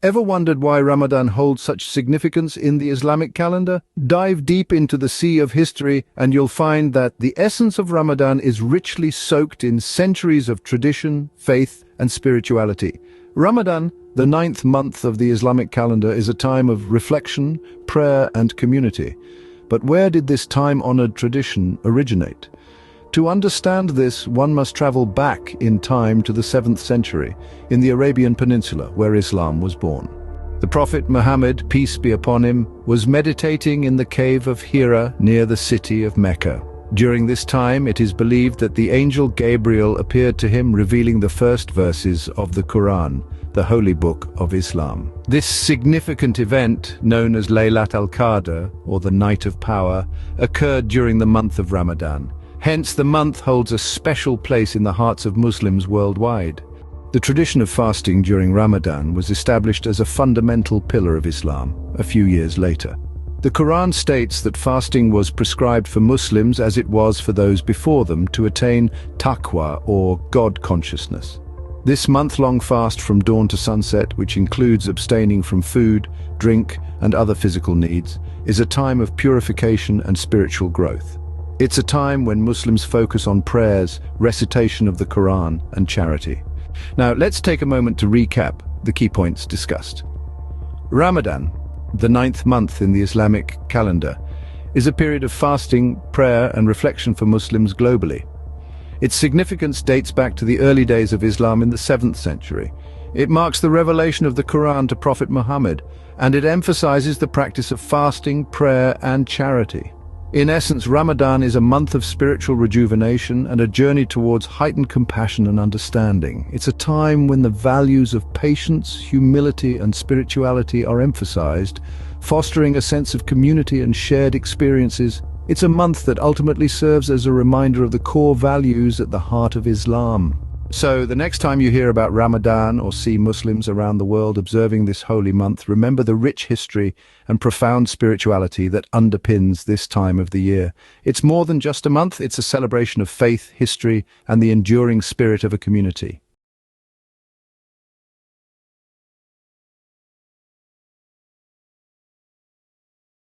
Ever wondered why Ramadan holds such significance in the Islamic calendar? Dive deep into the sea of history and you'll find that the essence of Ramadan is richly soaked in centuries of tradition, faith, and spirituality. Ramadan, the ninth month of the Islamic calendar, is a time of reflection, prayer, and community. But where did this time-honored tradition originate? To understand this, one must travel back in time to the 7th century, in the Arabian Peninsula, where Islam was born. The Prophet Muhammad, peace be upon him, was meditating in the cave of Hira near the city of Mecca. During this time, it is believed that the angel Gabriel appeared to him, revealing the first verses of the Quran, the holy book of Islam. This significant event, known as Laylat al-Qadr, or the Night of Power, occurred during the month of Ramadan. Hence, the month holds a special place in the hearts of Muslims worldwide. The tradition of fasting during Ramadan was established as a fundamental pillar of Islam a few years later. The Quran states that fasting was prescribed for Muslims as it was for those before them to attain taqwa, or God consciousness. This month-long fast from dawn to sunset, which includes abstaining from food, drink, and other physical needs, is a time of purification and spiritual growth. It's a time when Muslims focus on prayers, recitation of the Quran, and charity. Now, let's take a moment to recap the key points discussed. Ramadan, the ninth month in the Islamic calendar, is a period of fasting, prayer, and reflection for Muslims globally. Its significance dates back to the early days of Islam in the 7th century. It marks the revelation of the Quran to Prophet Muhammad, and it emphasizes the practice of fasting, prayer, and charity. In essence, Ramadan is a month of spiritual rejuvenation and a journey towards heightened compassion and understanding. It's a time when the values of patience, humility, and spirituality are emphasized, fostering a sense of community and shared experiences. It's a month that ultimately serves as a reminder of the core values at the heart of Islam. So, the next time you hear about Ramadan or see Muslims around the world observing this holy month, remember the rich history and profound spirituality that underpins this time of the year. It's more than just a month, it's a celebration of faith, history, and the enduring spirit of a community.